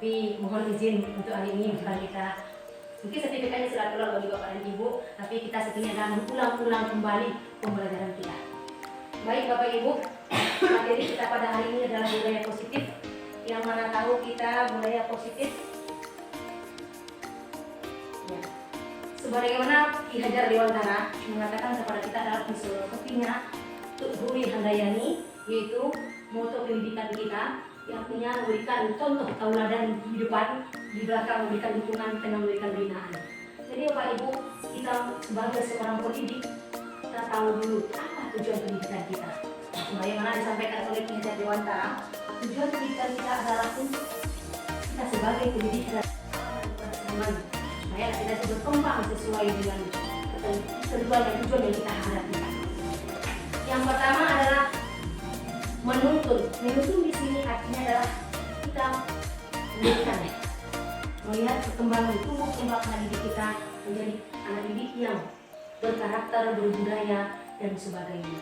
Tapi mohon izin untuk hari ini bukan kita, mungkin sertifikatnya sudah keluar bagi Bapak dan Ibu, tapi kita setidaknya adalah mengulang-ulang kembali pembelajaran kita. Baik Bapak Ibu, materi kita pada hari ini adalah budaya positif. Yang mana tahu kita budaya positif? Ya. Sebagaimana Ki Hajar Dewantara mengatakan kepada kita dalam filosofinya Guru Handayani, yaitu moto pendidikan kita yang artinya memberikan contoh tauladan kehidupan, di belakang memberikan dukungan, dan memberikan binaan. Jadi Bapak Ibu, kita sebagai seorang pendidik, kita tahu dulu apa tujuan pendidikan kita. Sebagaimana disampaikan oleh Ki Hajar Dewantara, tujuan pendidikan kita adalah untuk kita sebagai pendidik dan teman, supaya kita berkembang sesuai dengan tujuan yang kita hadapi. Yang pertama adalah menuntun. Menuntun di sini artinya adalah kita melihat perkembangan tumbuh kembang anak didik kita menjadi anak didik yang berkarakter, berbudaya dan sebagainya.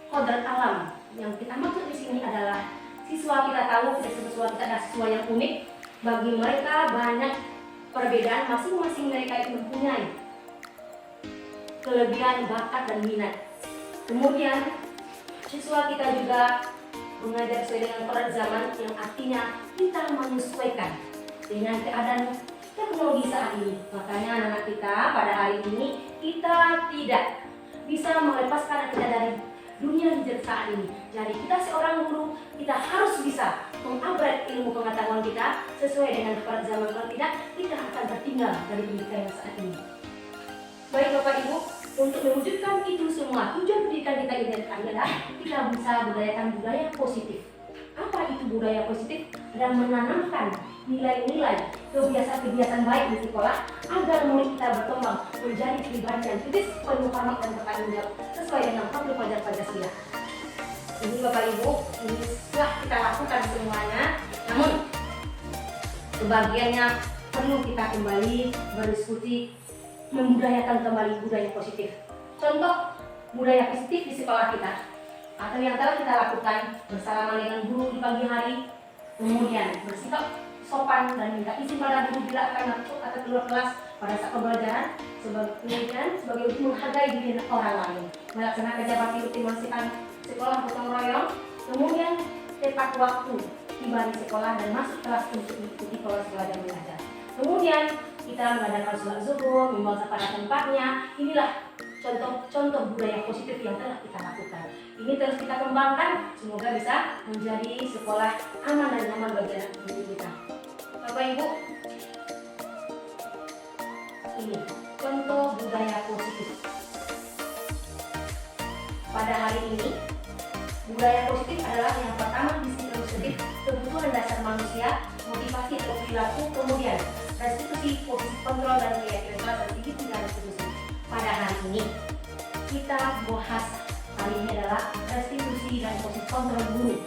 Kodrat alam yang kita maksud di sini adalah siswa kita tahu siswa kita adalah siswa yang unik. Bagi mereka banyak perbedaan, masing-masing mereka itu mempunyai kelebihan, bakat dan minat. Kemudian siswa kita juga mengajar sesuai dengan kodrat zaman, yang artinya kita menyesuaikan dengan keadaan teknologi saat ini. Makanya anak-anak kita pada hari ini kita tidak bisa melepaskan kita dari dunia digital saat ini. Jadi kita seorang guru, kita harus bisa mengupgrade ilmu pengetahuan kita sesuai dengan kodrat zaman. Kalau tidak, kita akan tertinggal dari pendidikan yang saat ini. Baik Bapak Ibu, untuk mewujudkan itu semua, tujuan pendidikan kita ini adalah kita bisa budayakan budaya positif. Apa itu budaya positif? Dan menanamkan nilai-nilai, kebiasaan-kebiasaan baik di sekolah agar murid kita berkembang menjadi pribadi yang kritis, penuh hormat dan bertanggung jawab sesuai dengan prinsip pelajaran Pancasila. Ini Bapak Ibu, ini sudah kita lakukan semuanya. Namun sebagiannya perlu kita kembali berdiskusi, membudayakan kembali budaya positif. Contoh budaya positif di sekolah kita, atau yang telah kita lakukan bersalaman dengan guru di pagi hari, kemudian bersikap sopan dan minta izin pada guru bila akan masuk atau keluar kelas pada saat pembelajaran, kemudian sebagai untuk menghargai diri orang lain, melaksanakan jabatan rutin membersihkan sekolah gotong royong, kemudian tepat waktu tiba di sekolah dan masuk kelas untuk mengikuti proses belajar mengajar. Kemudian kita mengadakan sholat zuhur, membawa pada tempatnya. Inilah contoh-contoh budaya positif yang telah kita lakukan. Ini terus kita kembangkan, semoga bisa menjadi sekolah aman dan nyaman bagi anak didik kita. Bapak Ibu, ini contoh budaya positif. Pada hari ini, budaya positif adalah yang pertama disiplin, kebutuhan dasar manusia, motivasi atau perilaku, kemudian restitusi, posisi kontrol dan keyakinan dan segitiga restitusi. Pada hari ini kita bahas kali ini adalah restitusi dan posisi kontrol guru.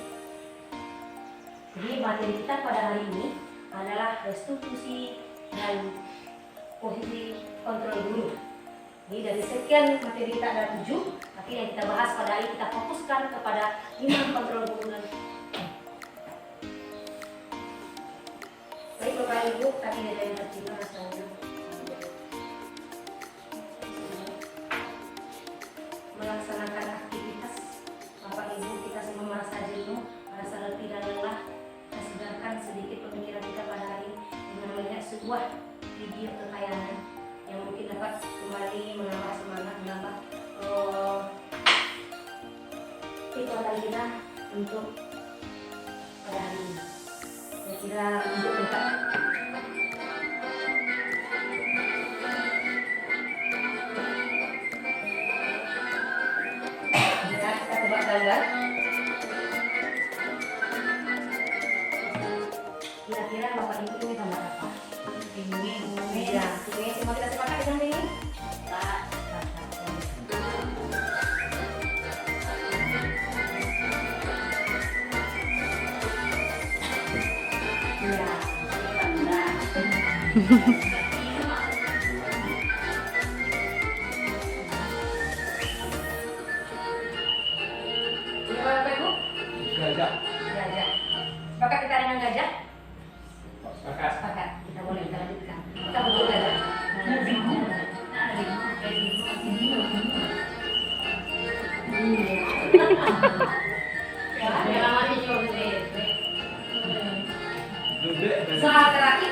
Jadi materi kita pada hari ini adalah restitusi dan posisi kontrol guru. Jadi dari sekian materi kita ada 7, tapi yang kita bahas pada hari kita fokuskan kepada 5 kontrol guru dan baik Bapak Ibu, tadi ada yang tercipta rasanya melaksanakan aktivitas. Bapak Ibu, kita semua merasa jenuh, merasa letih dan lelah. Kita segarkan sedikit pemikiran kita pada hari ini dengan melihat sebuah video kekayaan yang mungkin dapat kembali menambah semangat, menambah kekuatan kita untuk pada hari ini. Saya kira untuk dekat. Ya, kita coba gambar. Kira-kira Bapak Ibu ini gambar apa? Ini ya, ini semua kita sepakat dengan ini? Tak. Ya, Bapak Ibu? Gajah. Gajah. Sepakat kita dengan gajah? laki-laki?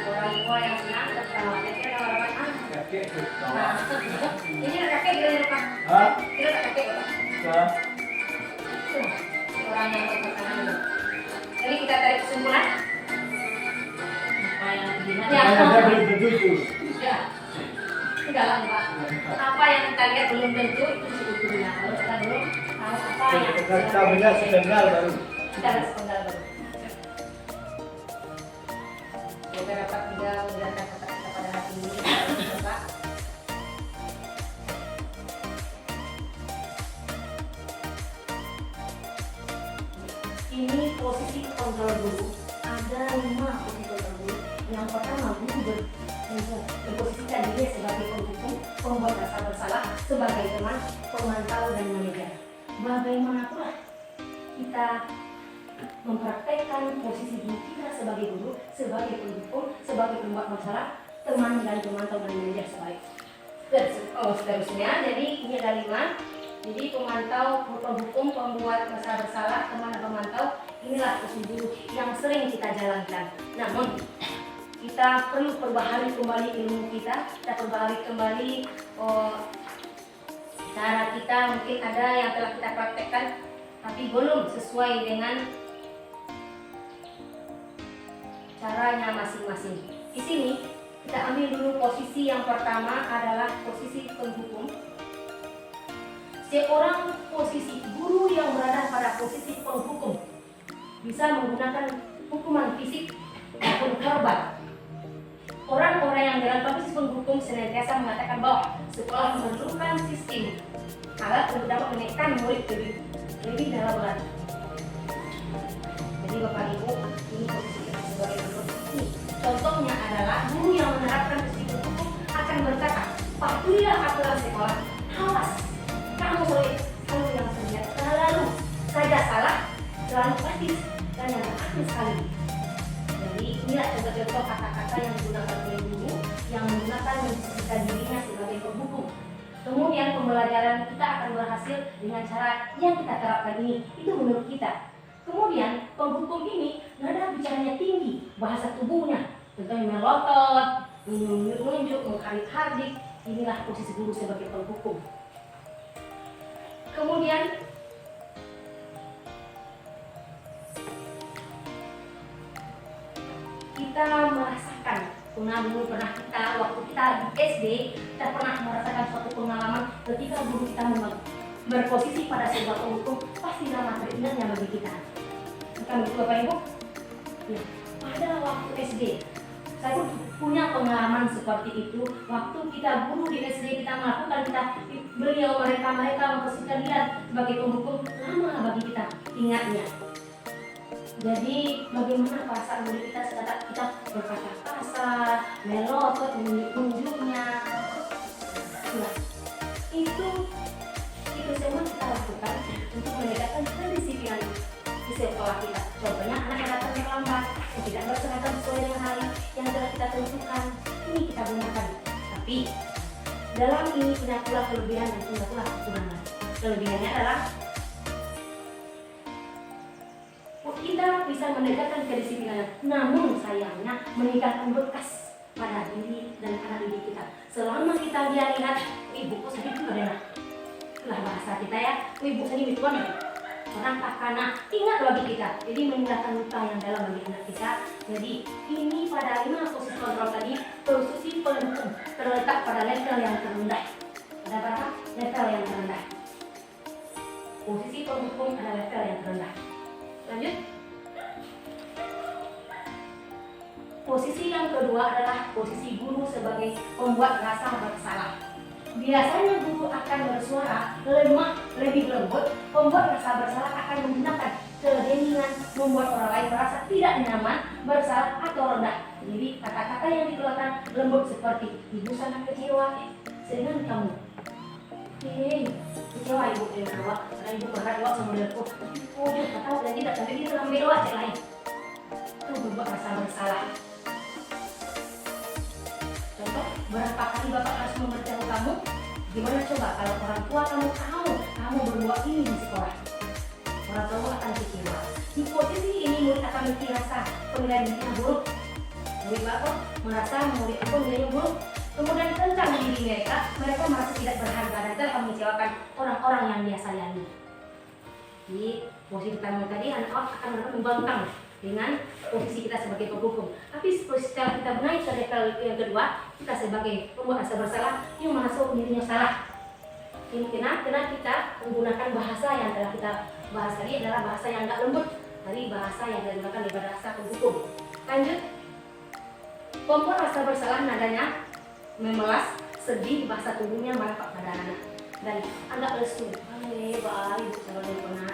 Orang tua yang senang tertawa. Kira-kira apa? Kakek Nah, ini kakek kira apa? Hah? Kira kakek apa? Hah? Orang yang berpasangan ini. Jadi kita tarik kesimpulan. Apa yang dilihat? Ada belum tentu itu. Ya. Enggak lah, Pak. Apa yang kita lihat belum tentu itu disebut dunia. Kalau kita belum tahu apa yang Kita benar setengah baru. kita harus penggal baru. Semoga dapat juga menjelaskan kata kita pada hari ini. Pak. Ini posisi kontrol guru. Ada 5 posisi kontrol guru. Yang pertama, guru berposisikan diri sebagai pendukung, pembuat rasa bersalah, sebagai teman, pemantau dan manajer. Bagaimana pula kita mempraktekkan posisi diri kita sebagai guru, sebagai pendukung, sebagai pembuat masalah, teman dan pemantau dan manajer sebaik. Seterusnya, jadi ini ada 5. Jadi pemantau, pendukung, pembuat masalah bersalah, teman dan pemantau, inilah posisi guru yang sering kita jalankan. Namun kita perlu perbaharui kembali ilmu kita perbaharui kembali cara kita. Mungkin ada yang telah kita praktekkan tapi belum sesuai dengan caranya masing-masing. Di sini kita ambil dulu posisi yang pertama adalah posisi pendukung. Seorang posisi guru yang berada pada posisi pendukung bisa menggunakan hukuman fisik maupun verbal. Orang-orang yang dalam posisi pendukung senantiasa mengatakan bahwa sekolah memerlukan sistem alat untuk dapat menekan murid lebih dalam lagi. Jadi Bapak Ibu, ini posisi sebagai pendukung. Contohnya adalah guru yang menerapkan posisi pendukung akan berkata, patuhilah aturan sekolah. Awas, kamu murid, kamu yang terlihat selalu saja salah, selalu praktis dan yang terakhir sekali. Jadi inilah contoh-contoh kata-kata yang digunakan oleh guru yang menggunakan memposisikan dirinya sebagai pendukung. Kemudian pembelajaran kita akan berhasil dengan cara yang kita terapkan ini. Itu menurut kita. Kemudian pendukung ini nada bicaranya tinggi, bahasa tubuhnya contohnya melotot, menunjuk, menghardik-hardik. Inilah posisi guru sebagai pendukung. Kemudian kita merasakan, dulu pernah kita waktu kita di SD kita pernah merasakan suatu pengalaman ketika guru kita berposisi pada sebuah pendukung, pasti nama teringatnya bagi kita. Bukan begitu Bapak Ibu? Ya, pada waktu SD saya pun punya pengalaman seperti itu. Waktu kita guru di SD kita melakukan, mereka memposisikan dia sebagai pendukung, lama bagi kita ingatnya. Jadi bagaimana perasaan murid kita setelah kita berkata kasar, melotot, menunjuknya. Nah, itu semua kita lakukan untuk menegakkan kedisiplinan di sekolah kita. Contohnya anak yang datang terlambat, yang tidak berseragam sesuai dengan hal yang telah kita tentukan, ini kita gunakan. Tapi dalam ini punya pula kelebihan dan punya pula kekurangan. Kelebihannya adalah kita bisa menegakkan kedisiplinan, namun sayangnya meninggalkan bekas pada diri dan anak didik kita. Selama kita lihat, ibu kok sedih juga deh, itulah bahasa kita ya, ibu sedih itu kan orang takana, ingat bagi kita. Jadi meninggalkan luka yang dalam bagi anak kita. Jadi ini pada 5 posisi kontrol tadi, posisi pendukung terletak pada level yang terendah. Pada berapa? Level yang terendah. Posisi pendukung pada level yang terendah. Lanjut. Posisi yang kedua adalah posisi guru sebagai pembuat rasa bersalah. Biasanya guru akan bersuara lemah, lebih lembut. Pembuat rasa bersalah akan menggunakan keheningan, membuat orang lain merasa tidak nyaman, bersalah atau rendah. Jadi kata-kata yang dikeluarkan lembut seperti ibu sangat kecewa dengan kamu. Kecewa ibu dengan awak, karena ibu berat awak sama dia. Oh, dia tahu dan tidak sampai dia ambil awak cek lain. Itu membuat rasa bersalah. Contoh, berapa kali bapak harus memberitahu kamu? Gimana coba kalau orang tua kamu tahu kamu berbuat ini di sekolah? orang tua akan kecewa. Di posisi ini murid akan merasa penilaian dirinya buruk. Murid bapak merasa murid aku nilainya buruk. Kemudian tentang diri mereka merasa tidak berharga dan telah mengecewakan orang-orang yang dia sayangi. Di posisi pertama tadi anak akan merasa membangkang dengan posisi kita sebagai penghukum. Tapi setelah kita benahi ke level yang kedua, kita sebagai pembuat rasa bersalah yang merasa dirinya salah. Karena kita menggunakan bahasa yang telah kita bahas tadi adalah bahasa yang enggak lembut dari bahasa yang digunakan di bahasa penghukum. Lanjut, pembuat rasa bersalah nadanya memelas, sedih, bahasa tubuhnya marah pada anak dan agak lesu. Baik, ibu kalau dia pernah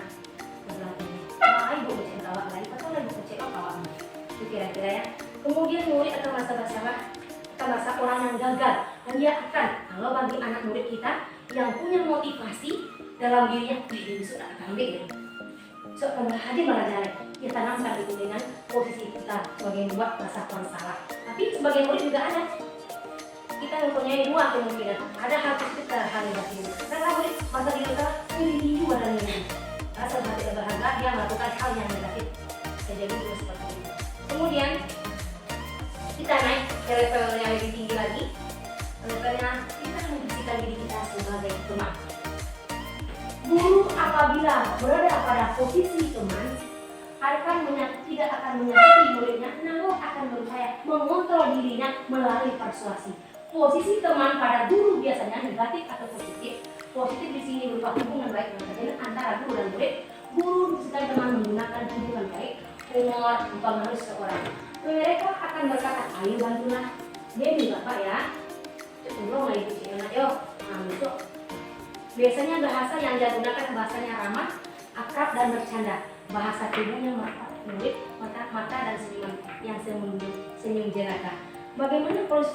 berlaku. Baik, ibu bisa ketawa lagi, atau ibu kecewa kawan. Itu kira-kira ya. Kemudian murid akan merasa bersalah, akan merasa orang yang gagal. Dan dia akan, kalau bagi anak murid kita yang punya motivasi dalam dirinya, dia sudah akan ambil. So, kalau hadir belajar, dia tanamkan itu dengan posisi kita sebagai membuat rasa bersalah. Tapi sebagai murid juga ada. Kita mempunyai dua kemungkinan. Ada hal positif dan hal negatif. Karena murid masa diri kita memiliki dua dan ini. Rasa tidak berharga, dia melakukan hal yang negatif. Jadi itu seperti itu. Kemudian kita naik ke level yang lebih tinggi lagi. Levelnya kita memposisikan diri kita sebagai teman. Guru apabila berada pada posisi teman tidak akan menyakiti muridnya, namun akan berupaya mengontrol dirinya melalui persuasi. Posisi teman pada guru biasanya negatif atau positif. Positif di sini berupa hubungan baik antara guru dan murid. Guru sekali teman menggunakan hubungan baik, humor, mempengaruhi seseorang. Mereka akan berkata, ayo bantulah, Dewi bapak ya. Cenderung lagi kucing anak yo. Nah, besok. Biasanya bahasa yang dia gunakan bahasanya ramah, akrab dan bercanda. Bahasa tubuhnya murid, mata dan senyuman yang senyum jenaka. Bagaimana kalau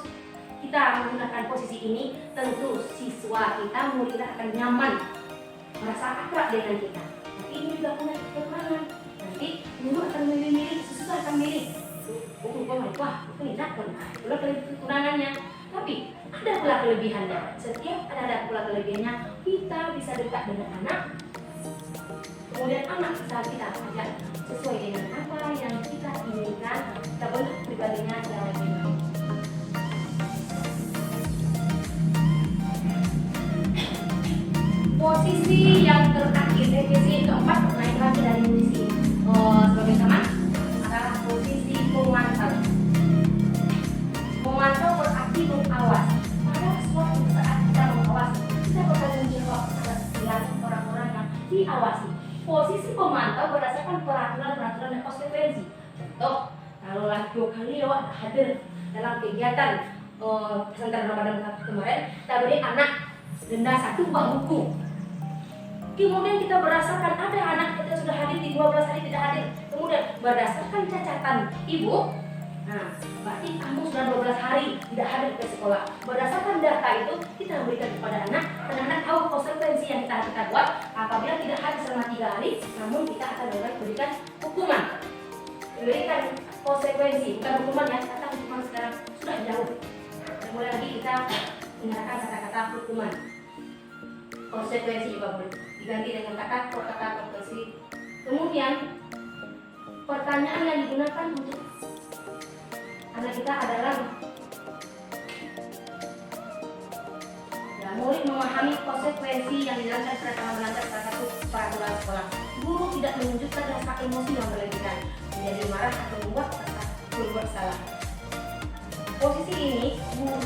kita menggunakan posisi ini? Tentu siswa kita, murid kita akan nyaman, merasa akrab dengan kita. Tapi ini juga punya kekurangan. Nanti guru akan memilih, siswa akan milih. Wah, itu tidak pernah. Itulah kekurangannya. Tapi ada pula kelebihannya. Setiap ada pula kelebihannya, kita bisa dekat dengan anak. Kemudian anak bisa kita ajak sesuai dengan apa yang kita inginkan. Kita bentuk pribadinya secara lebih baik. Posisi yang terakhir, posisi keempat naik lagi dari posisi sebagai teman adalah posisi pemantau. Memantau berarti mengawas. Pada suatu saat kita mengawas, kita bertanggung jawab atas perilaku orang-orang yang diawasi. Posisi pemantau berdasarkan peraturan dan konsekuensi. Contoh, kalau lagi 2 kali lewat hadir dalam kegiatan pesantren Ramadan kemarin, kita beri anak denda 1 buah buku. Kemudian kita berdasarkan ada anak kita sudah hadir di 12 hari tidak hadir. Kemudian berdasarkan catatan ibu, nah berarti kamu sudah 12 hari tidak hadir ke sekolah. Berdasarkan data itu kita berikan kepada anak dan anak tahu konsekuensi yang kita buat. Apabila tidak hadir selama 3 hari, namun kita akan berikan hukuman. Berikan konsekuensi, bukan hukuman ya, kata hukuman sekarang sudah jauh. Mulai lagi kita menggunakan kata-kata hukuman. Konsekuensi juga boleh diganti dengan kata konsekuensi. Kemudian pertanyaan yang digunakan untuk anak kita adalah ya, murid memahami konsekuensi yang dijalankan peraturan melanggar salah satu peraturan sekolah. Guru tidak menunjukkan rasa emosi yang berlebihan, menjadi marah atau membuat berbuat salah. Posisi ini guru.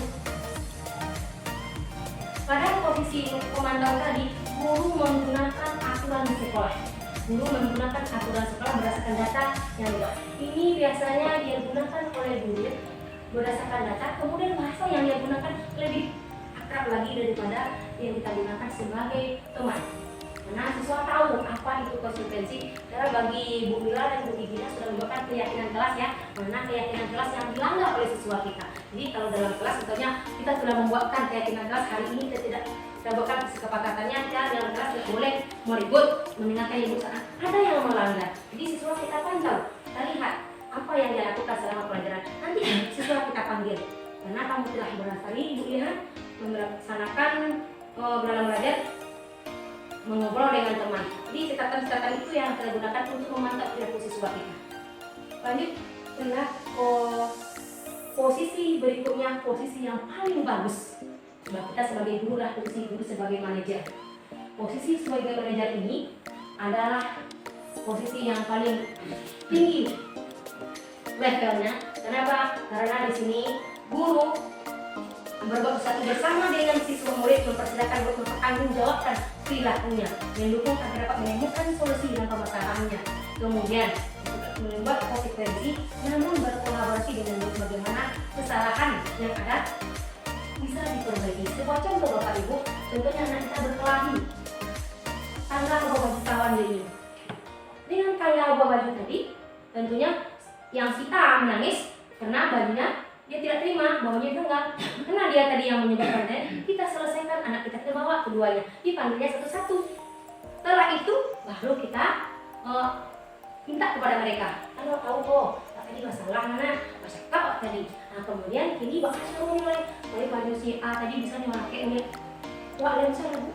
Pada posisi pemantau tadi, guru menggunakan aturan di sekolah. Guru menggunakan aturan sekolah berdasarkan data yang dibuat. Ini biasanya digunakan oleh guru berdasarkan data. Kemudian bahasa yang dia gunakan lebih akrab lagi daripada yang kita gunakan sebagai teman. Karena siswa tahu apa itu konsekuensi. Karena bagi Bu Mila dan Bu Gina sudah membuatkan keyakinan kelas ya, mana keyakinan kelas yang dilanggar oleh siswa kita. Jadi kalau dalam kelas contohnya kita sudah membuatkan keyakinan kelas hari ini kita tidak buatkan kesepakatannya ya, dalam kelas tidak boleh meribut, mendengarkan ibu sana. Ada yang melanggar. Jadi siswa kita pantau, kita lihat apa yang dia lakukan selama pelajaran. Nanti siswa kita panggil. Karena kamu telah berhasil ibu lihat melaksanakan dalam belajar mengobrol dengan teman. Jadi catatan-catatan itu yang kita gunakan untuk memantau perilaku siswa kita. Lanjut, posisi berikutnya, posisi yang paling bagus. Kita sebagai guru lah, posisi guru sebagai manajer. Posisi sebagai manajer ini adalah posisi yang paling tinggi levelnya. Kenapa? Karena di sini guru bersatu bersama dengan siswa murid mempersilahkan untuk mempertanggungjawabkan perilakunya, mendukung agar dapat menemukan solusi dan permasalahannya. Kemudian membuat konsekuensi, namun berkolaborasi dengan bagaimana kesalahan yang ada bisa diperbaiki. Sebuah contoh Bapak Ibu, contohnya anak kita berkelahi, tanggal baju kawan ini. Dengan tanggal baju tadi, tentunya yang kita menangis karena bajunya dia tidak terima, baunya genggam. Karena dia tadi yang menyebabkannya, kita selesaikan, anak kita bawa keduanya, dipanggilnya satu-satu. Setelah itu baru kita minta kepada mereka, kalau tahu kok tadi masalah mana, masalah apa tadi. Nah kemudian ini bakal suruh mulai baju si A tadi bisa dipakai ini. Wah lem saya bu,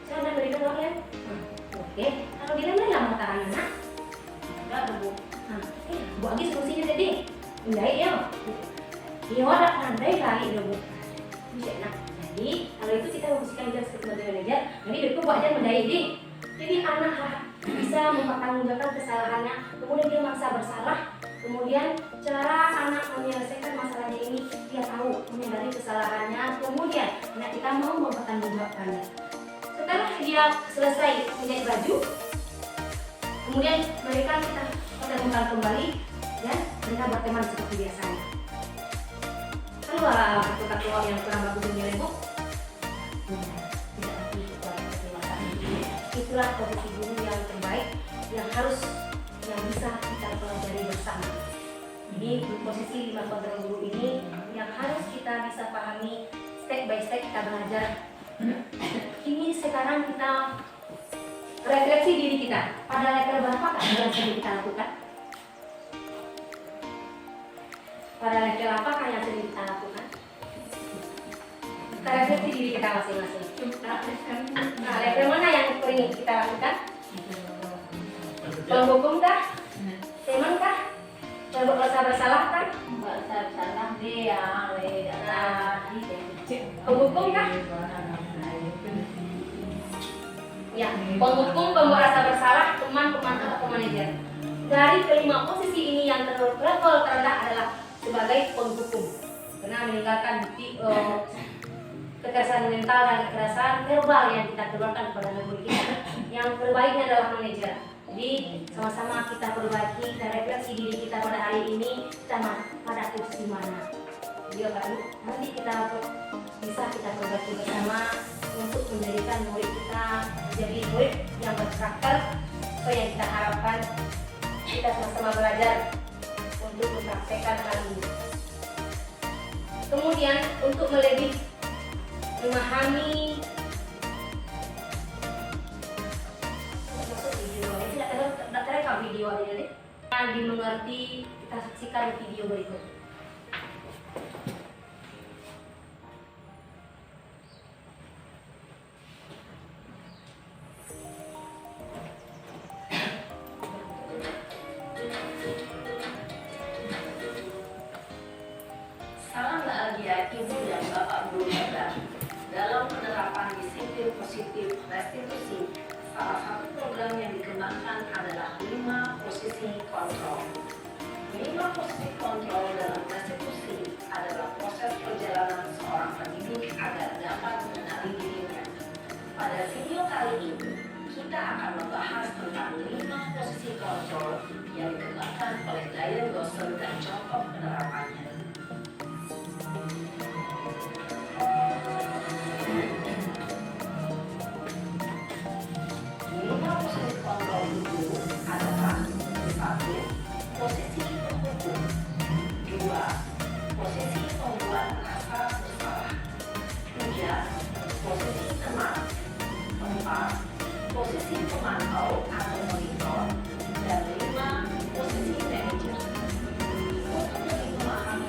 saya udah berikan wah lem. Oke, kalau di lem lah mata anak, ada bu. Nah, bu lagi solusinya tadi, menjahit ya. Dia ada pandai kali bu. Bisa enak. Jadi kalau itu kita membersihkan dia sebagai manajer, jadi itu bu aja menjahit di. Jadi anak bisa mempertanggungjawabkan kesalahannya, kemudian dia merasa bersalah, kemudian cara anak menyelesaikan masalahnya ini dia tahu menyadari kesalahannya, kemudian anak kita mau mempertanggungjawabkannya. Setelah dia selesai menjahit baju, kemudian mereka kita pertemukan kembali dan mereka berteman seperti biasanya. Keluar ketua yang kurang bagus dinilai bu. Itulah posisi guru yang terbaik yang bisa kita pelajari bersama. Jadi posisi 5 kontrol guru ini yang harus kita bisa pahami step by step kita belajar. Ini sekarang kita refleksi diri kita pada level berapa yang sudah kita lakukan? Pada level apakah yang sudah kita lakukan? Kita refleksi diri kita masing-masing. Nah, level mana yang sering kita lakukan? Penghukum kah? Teman kah? Merasa bersalah kah? Bersalah dia, Penghukum kah? Ya, penghukum, pembuat rasa bersalah, teman, pemantau atau manajer. Dari kelima posisi ini yang level terendah adalah sebagai penghukum, karena meninggalkan bukti kekerasan mental dan kekerasan verbal yang kita keluarkan kepada guru kita. Yang terbaiknya adalah manajer. Jadi sama-sama kita perbaiki dan refleksi diri kita pada hari ini, kita pada posisi mana. Jadi nanti kita bisa kita perbaiki bersama untuk menjadikan murid kita menjadi murid yang berkarakter sesuai yang kita harapkan. Kita sama-sama belajar untuk mempraktekkan hal ini. Kemudian untuk lebih memahami video ini, dimengerti, kita saksikan video berikut. Salam bahagia Ibu dan Bapak Guru Hebat. Dalam penerapan disiplin positif restitusi, salah satu program yang dikembangkan adalah 5 posisi kontrol. 5 posisi kontrol dalam restitusi adalah proses perjalanan seorang pendidik agar dapat mengenali dirinya. Pada video kali ini, kita akan membahas tentang 5 posisi kontrol yang dikembangkan oleh Diane Gosser dan contoh penerapannya. Posisi penghukum. 2. Posisi pembuat rasa bersalah. 3. Posisi teman. 4. Posisi pemantau atau monitor. Dan 5. Posisi manajer. Untuk lebih memahami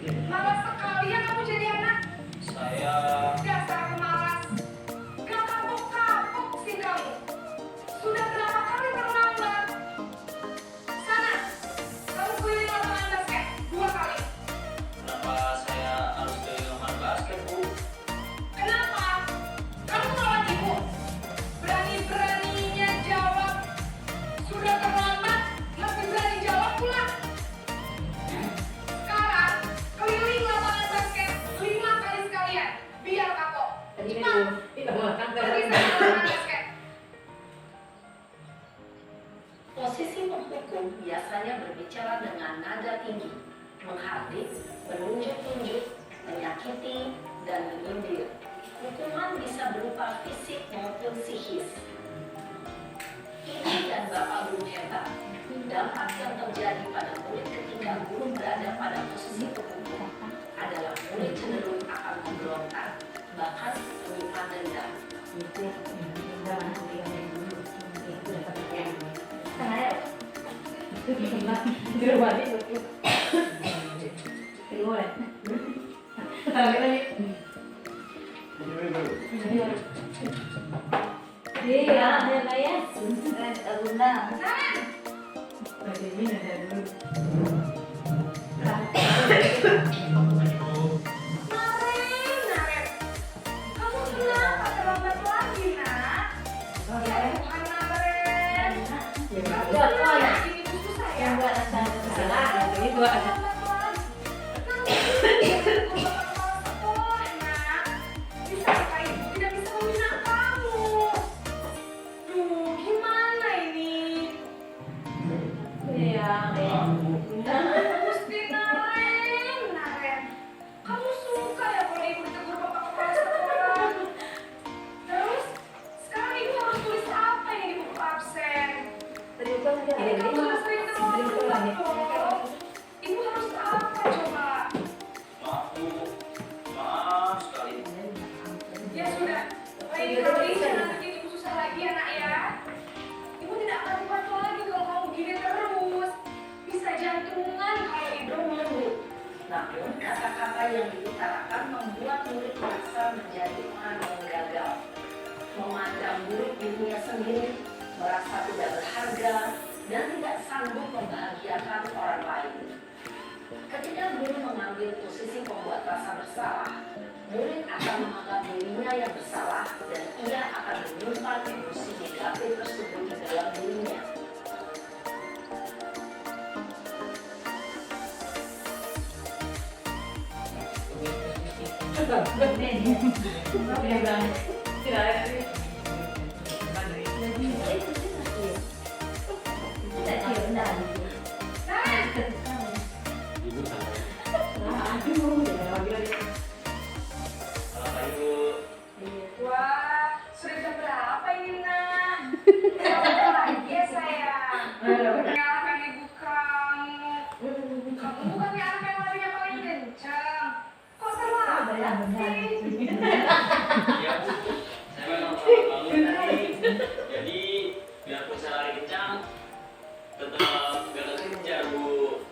Malas sekali ya kamu jadi anak. Saya Dasar pemalas. Gak kapok-kapok sih kamu. Sudah berapa kali terlambat? Sana, kamu keliling lapangan basket 2 kali. kenapa saya harus ke lapangan basket, Bu? Kenapa? Kamu lawan ibu. Berani-beraninya jawab. Sudah terlambat, masih berani jawab pula. Sekarang, keliling lapangan basket 5 kali sekalian. Biar kapok. Tadi Cepat. kan kita makan Pergi sana lapangan basket. Posisi penghukum biasanya berbicara dengan nada tinggi, menghardik, menunjuk-nunjuk, menyakiti, dan menyindir. Hukuman bisa berupa fisik maupun psikis. Ibu dan bapak guru hebat. Dampak yang terjadi pada murid ketika guru berada pada posisi penghukum adalah murid cenderung akan memberontak, bahkan menyimpan dendam. itu udah mana dia dulu itu udah pakai tengah ya di rumah itu keluar tapi lagi iya ada ya bunda ini ada dulu Naren, kamu kenapa terlambat lagi, nak? Ya Tuhan, Naren. buat mana Ini buku saya. yang buat asal salah ini buat asal Terlambat lagi. Nanti aku bakal kepala sekolah, nak. Bisakah ibu tidak bisa membina kamu? Duh, gimana ini? iya Gusti Naren. Kamu suka ya kalau ibu ditegur bapak kepala sekolah? Terus, sekarang ibu harus tulis apa ini di buku absen? tadi kan dia Ini kamu sudah sering terlambat loh. Ibu harus apa coba? Maaf, Bu. Maaf sekali. Ya sudah, lain kali jangan bikin ibu susah lagi ya nak ya. Ibu tidak akan kuat lagi kalau kamu gini terus. Bisa jantungan kalau ibu. Namun, kata-kata yang diutarakan membuat murid merasa menjadi orang yang gagal. Memandang murid dirinya sendiri, merasa tidak berharga, dan tidak sanggup membahagiakan orang lain. Ketika guru mengambil posisi pembuat rasa bersalah, murid akan menganggap dirinya yang bersalah dan ia akan menyimpan emosi negatif tersebut di dalam dirinya. Naren, Ibu santai. Kenapa, Ibu? wah, sudah jam berapa ini nak? Berapa lagi ya sayang? Nyalakan ibu kamu. Kamu bukannya anak yang larinya paling kencang. Kok terlambat sih? Iya, Bu. Saya memang terlambat bangun tadi. Jadi, biarpun saya lari kencang, tetap gak kejar, Bu.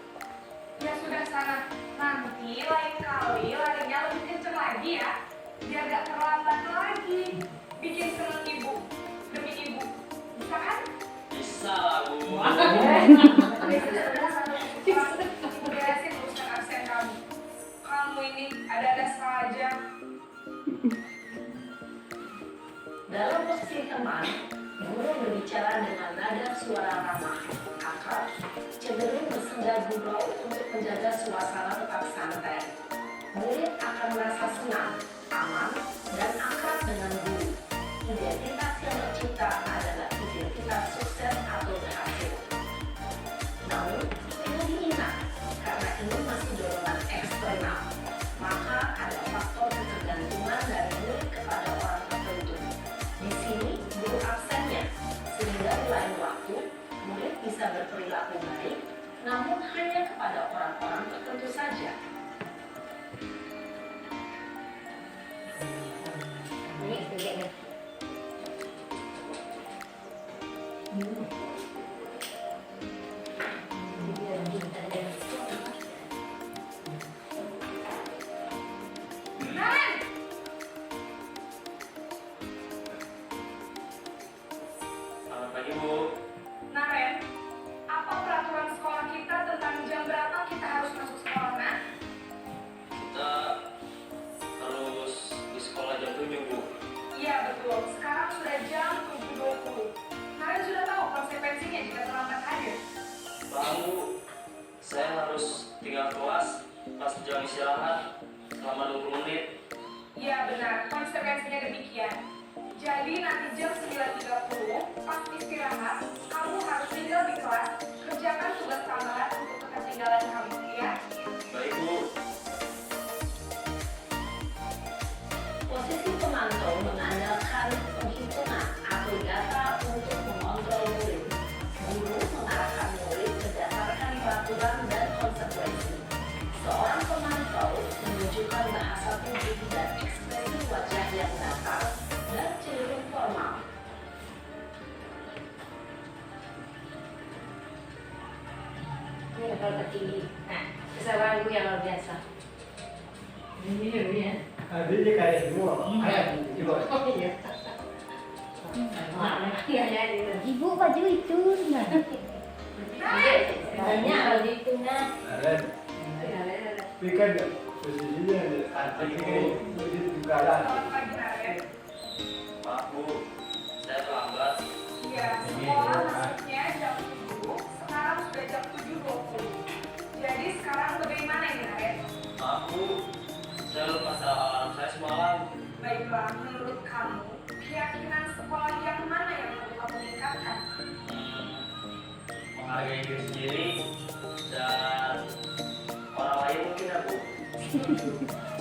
Ya sudah sana, nanti lain kali larinya lebih kenceng lagi ya. Biar gak terlambat lagi. Bikin seneng ibu. Demi ibu. Bisa kan? Bisa lah, Bu. Ibu beresin urusan absen kamu. Kamu ini ada-ada saja. Dalam posisi teman, guru berbicara dengan nada suara ramah, akrab, cenderung bersenda gurau untuk menjaga suasana tetap santai. Murid akan merasa senang, aman, dan akrab dengan guru. Identitas yang tercipta adalah identitas sukses atau berhasil. Namun, perlu diingat, karena ini masih dorongan eksternal, maka ada faktor ketergantungan dari murid kepada orang tertentu. Di sini, guru absennya, sehingga di lain waktu, murid bisa berperilaku baik, namun hanya kepada orang-orang tertentu saja. ini sedikit masuk jam istirahat selama 20 menit. Iya benar, konsekuensinya demikian. Jadi nanti jam 9.30 pas istirahat, kamu harus tinggal di kelas, kerjakan tugas tambahan untuk ketertinggalan kamu, ya. Baik Bu. Posisi pemantau mengandalkan penghitungan atau data untuk mengontrol murid. Guru mengarahkan murid berdasarkan peraturan dan konsekuensi. Seorang pemantau menunjukkan bahasa tubuh dan ekspresi wajah yang datar dan cenderung formal. Ini level tertinggi. Nah, kesabaran gue yang luar biasa. Ini ya. Adiknya kayak semua. Ayah juga. Iya. Wah, iya ya gitu. Ibu baju itu nah. Banyak kalau itu nah. Ada. Tapi kan posisinya artinya begitu kalah. Selamat pagi, Naren. Maaf Bu, saya terlambat. Iya, sekolah masuknya jam 7, sekarang sudah jam 7.20. Jadi sekarang bagaimana ini, Naren? Maaf Bu, saya lupa alarm saya semalam. Baiklah, menurut kamu, keyakinan sekolah yang mana yang perlu kamu tingkatkan? Menghargai diri sendiri dan orang lain mungkin ya Bu.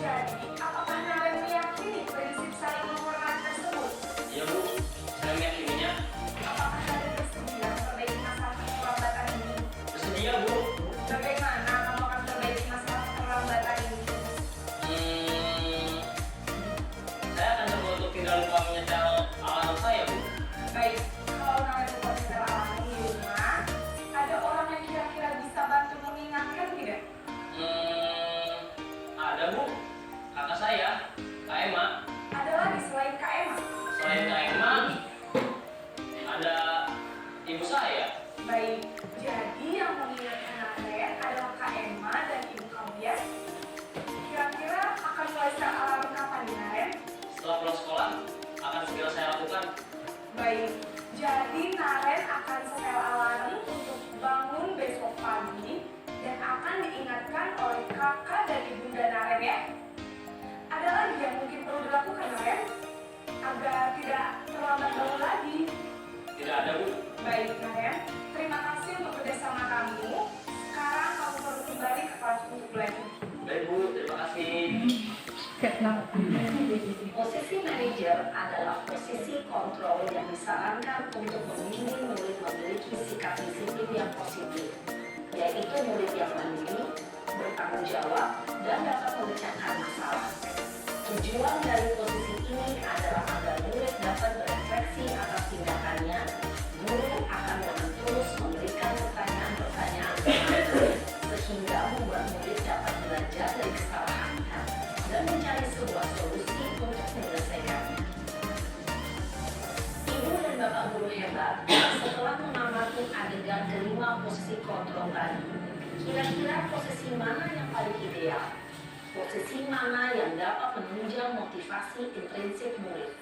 Jadi, apakah Naren meyakini prinsip saling menghormati tersebut? Iya Bu, saya meyakininya. Apakah Naren bersedia memperbaiki masalah keterlambatan ini? Bersedia Bu. Bagaimana kamu akan memperbaiki masalah keterlambatan ini? Saya akan coba untuk tidak lupa menyetel alarm saya Bu. Baik, kalau Naren lupa secara alam di rumah, ada orang yang kira-kira bisa bantu mengingatkan tidak? Ada Bu, kakak saya, Kak Emma. Ada lagi selain Kak Emma? Selain Kak Emma, ada ibu saya. Baik, jadi yang mengingatkan Naren adalah Kak Emma dan ibu kamu ya? Kira-kira akan mulai secara alami kapan nih Naren? Setelah pulang sekolah, akan segera saya lakukan. Baik, jadi Naren akan setel alarm untuk bangun besok pagi dan akan diingatkan oleh kakak dan ibunda Naren ya. Ada lagi yang mungkin perlu dilakukan Naren agar tidak terlambat bangun lagi. Tidak ada Bu. Baik Naren, terima kasih untuk kerjasama kamu. Sekarang kamu perlu kembali ke kelas untuk belajar. Baik Bu, terima kasih. Posisi manajer adalah posisi kontrol yang disarankan untuk membimbing murid memiliki sikap disiplin yang positif, yaitu murid yang mandiri, bertanggung jawab, dan dapat memecahkan masalah. Tujuan dari posisi ini adalah agar murid dapat berefleksi atas tindakannya. Guru akan dengan terus memberikan pertanyaan-pertanyaan sehingga membuat murid dapat belajar dari kesalahannya dan mencari sebuah solusi untuk menyelesaikannya. Ibu dan bapak guru hebat, setelah mengamati adegan kelima posisi kontrol tadi, kira-kira posisi mana yang paling ideal? Posisi mana yang dapat menunjang motivasi intrinsik murid?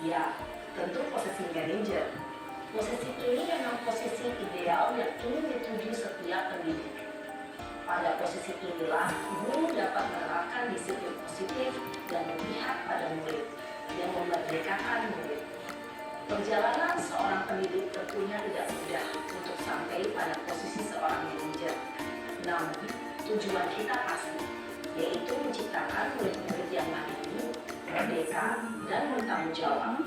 Ya, tentu posisi manajer. Posisi ini memang posisi ideal yang ingin dituju setiap pendidik. Pada posisi inilah, guru dapat menerapkan disiplin positif dan memihak pada murid, yang memerdekakan murid. Perjalanan seorang pendidik tentunya tidak mudah untuk sampai pada posisi seorang manajer. Namun, tujuan kita pasti, yaitu menciptakan murid-murid yang mandiri, merdeka, dan bertanggung jawab.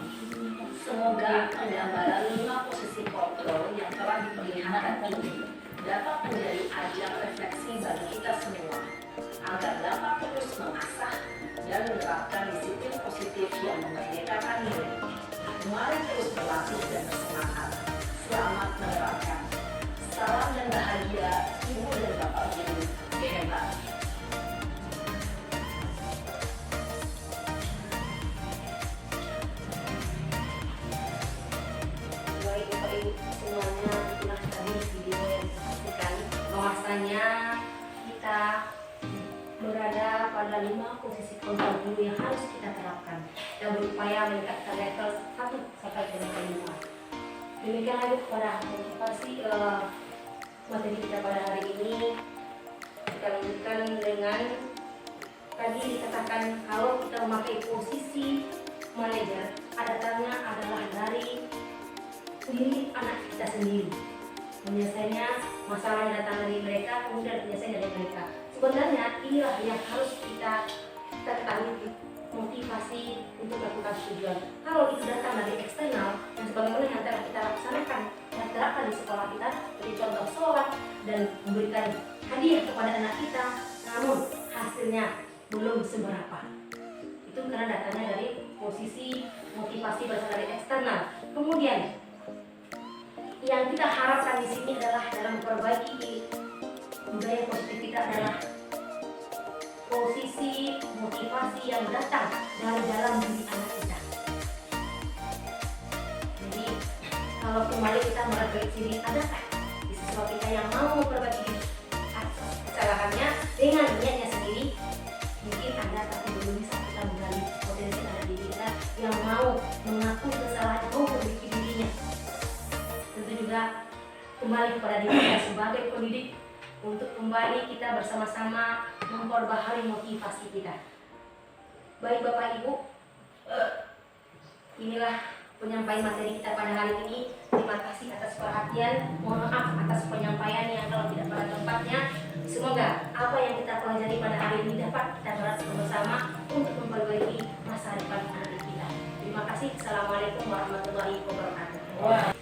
Semoga penggambaran 5 posisi kontrol yang telah diperlihatkan ini dapat menjadi ajang refleksi bagi kita semua, agar dapat terus mengasah dan menerapkan disiplin positif yang memerdekakan diri. Mari terus berlatih dan bersemangat. Selamat menerapkan. Salam dan bahagia, Ibu dan Bapak Guru hebat. Baik Bapak Ibu semuanya, itulah tadi video yang disaksikan bahwasanya kita berada pada 5 posisi kontrol dulu yang harus kita terapkan dan berupaya meningkatkan level 1 sampai dengan 5. Demikian lagi kepada motivasi materi kita pada hari ini. kita lanjutkan dengan tadi dikatakan kalau kita memakai posisi manajer, datangnya adalah dari diri anak kita sendiri. Biasanya masalah yang datang dari mereka, kemudian biasanya dari mereka. Sebenarnya inilah yang harus kita ketahui motivasi untuk melakukan tujuan. Kalau itu datang dari eksternal, yang sebagaimana yang telah kita laksanakan dan terapkan di sekolah kita, seperti contoh sholat dan memberikan hadiah kepada anak kita, namun hasilnya belum seberapa. Itu karena datangnya dari posisi motivasi berasal dari eksternal. Kemudian yang kita harapkan di sini adalah dalam memperbaiki budaya positif kita adalah posisi motivasi yang datang dari dalam diri anak kita. Jadi kalau kembali kita merefleksi diri, adakah di siswa kita yang mau memperbaiki kesalahannya dengan niatnya sendiri? Mungkin ada, tapi belum bisa kita menggali potensi ada di kita yang mau mengakui kesalahan, mau memperbaiki dirinya. Tentu juga kembali kepada diri kita sebagai pendidik untuk kembali kita bersama-sama memperbaharui motivasi kita. Baik Bapak Ibu, inilah penyampaian materi kita pada hari ini. Terima kasih atas perhatian, mohon maaf atas penyampaian yang kalau tidak pada tempatnya. Semoga apa yang kita pelajari pada hari ini dapat kita bersama bersama untuk memperbaiki masa depan anak kita. Terima kasih. Assalamualaikum warahmatullahi wabarakatuh.